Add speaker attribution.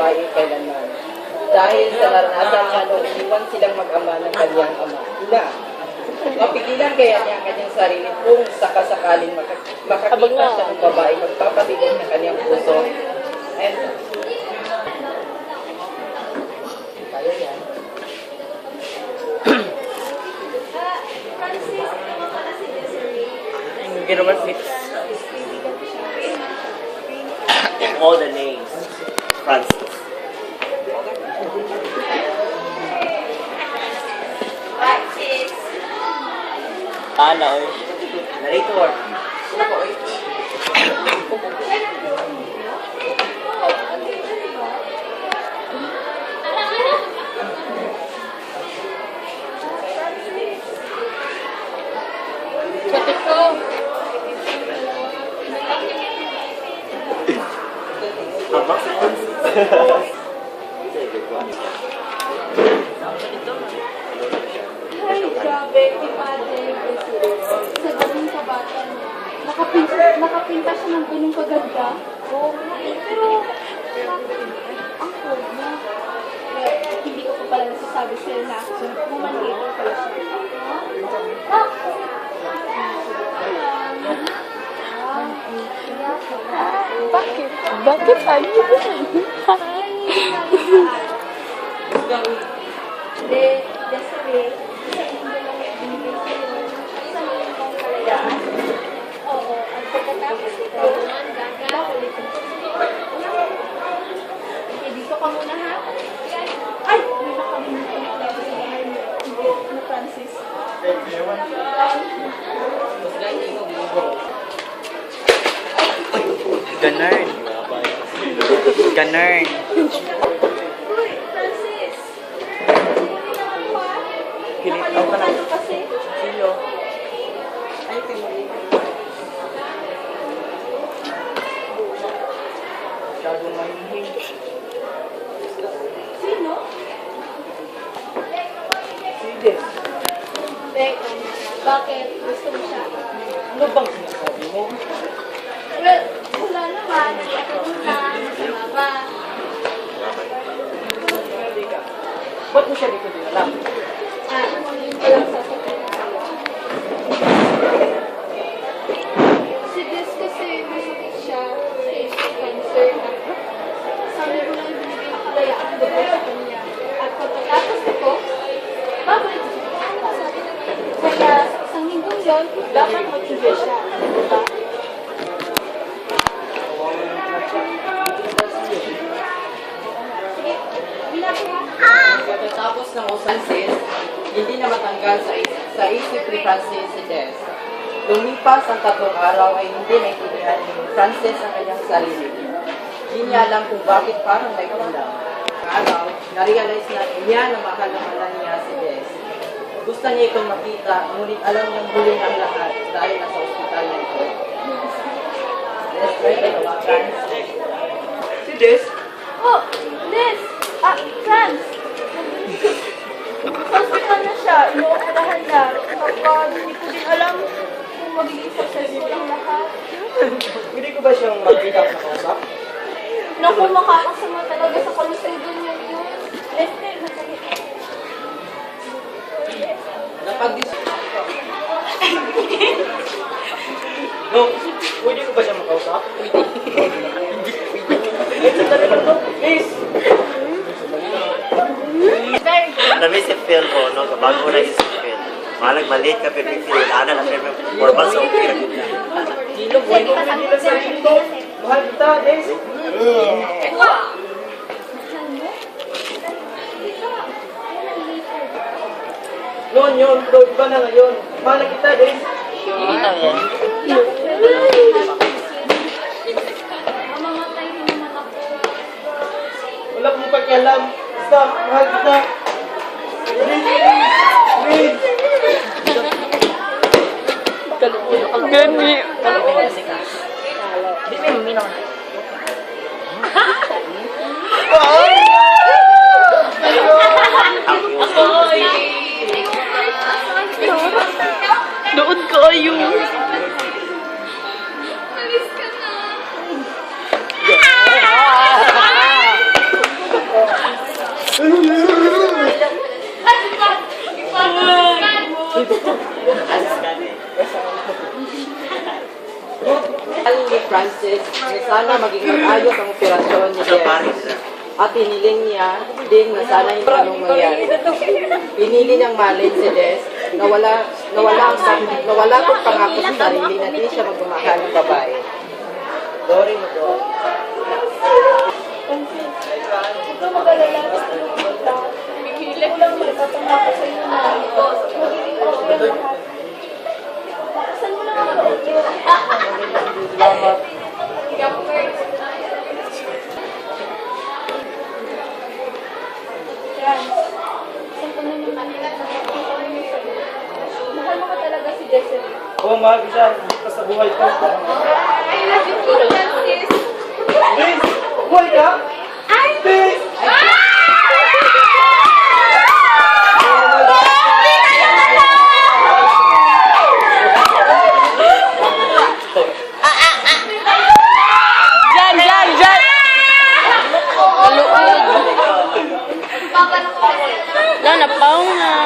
Speaker 1: babae kailanman. Dahil sa naranasan niya nung iniwan silang mag-ama ng kanyang ina. Mapigilan kaya niya ang kanyang sarili kung sakasakaling makakita siya ng babae magpapatibok ng kanyang puso. And kaya yan.
Speaker 2: Hindi naman fits. All the names. Francis. Ana, oy. Narrator.
Speaker 3: Ay, grabe, ipadre. Sa gabing kabata niya. Nakapinta siya ng ganung kaganda. Oo, pero ang cold niya. Hindi ko pa pala nasasabi sa'yo na human-hater pala siya.
Speaker 4: Bakit? Bakit tayo?
Speaker 3: Desiree, isa hindi lang binigay sa'yo. Isa lang yung kalayaan. Oo, at pagkatapos nito, babalik ang okay, dito ka muna ha. Ay! May nakalimutan na tayo sa bahay ni Francis.
Speaker 2: Ganern. Ganern.
Speaker 3: Uy, Francis!
Speaker 2: Kinitaw ka na.
Speaker 3: Nakalimutan kasi.
Speaker 2: Sino?
Speaker 1: Ay, tingnan.
Speaker 2: Masyadong mahihing.
Speaker 3: Sino?
Speaker 2: Sige.
Speaker 3: Bakit? Gusto mo siya?
Speaker 2: Ano bang sinasabi mo?
Speaker 3: Well, wala naman. Nagkakunta, masama ba?
Speaker 2: Ba't mo siya dito dinala?
Speaker 3: Yun ko lang sasabihin sa'yo. Si Des kasi masakit siya sa cancer. Sabi ko lang binigay ko kaya ang dugo sa kanya. At pagkatapos nito, babalik siya. Kaya sa isang linggong yun, dapat mag-enjoy siya. Diba? Sige, binabaya.
Speaker 1: Pagkatapos ng Francis, hindi na matanggal sa isip ni Francis si Des. Lumipas ang 3 araw ay hindi naintindihan ni Francis ang kanyang sarili. Hindi niya alam kung bakit parang may kulang. Araw, na-realize na niya na mahal na mahal niya si Des. Gusto niya itong makita, ngunit alam niyang huli ng lahat dahil nasa ospital na ito. Des, try ka tawagan.
Speaker 2: Si Des?
Speaker 3: Oh, Des! Franz! Sa hospital na siya, inooperahan na. Kapag hindi ko din alam kung magiging successful ang lahat.
Speaker 2: Hindi ko ba siyang makita sa kausap?
Speaker 3: Naku, makakasama talaga sa kalusugan niya yun. Lester, masakit.
Speaker 2: No, pwede ko ba siya makausap? Pwede. Sandali lang to. Please!
Speaker 5: Nami si Phil ko, no? Bago na si Phil. Malag maliit ka, pero yung pinilana na pero formal sa okay.
Speaker 2: Kilo, buhay ko hindi lang sa ito. Mahal kita, Des. Noon yun, bro, iba na ngayon. Mahal kita, Des.
Speaker 3: Mamamatay rin naman ako.
Speaker 2: Wala kong pakialam. Basta, mahal kita. Please, please, please.
Speaker 4: Ang gani.
Speaker 2: Di ba yung minaw?
Speaker 4: Doon kayo.
Speaker 3: Alis ka na.
Speaker 5: Isang pare sila.
Speaker 1: At hiniling niya din na sana hindi anong mangyari. Pinili niyang malin si Des na wala kong pangako sa sarili na di siya magmamahal ng babae. Dory mo doon.
Speaker 3: Huwag kang mag-alala. Pipilit ko lang magpapangako sa iyo na magiging okay ang lahat. Saan mo lang ako ulit?
Speaker 1: Salamat.
Speaker 3: Ikaw first. Franz, isang tanong yung kanina sa mahal mo ka talaga si Desiree.
Speaker 2: Oo, mahal kita. Hindi ka sa buhay ko.
Speaker 3: I love you too, Francis.
Speaker 2: Des! Buhay ka? Des!
Speaker 4: Diyan, diyan, diyan! Kaluog.
Speaker 3: Papa na ko.
Speaker 4: Wala na, paong na.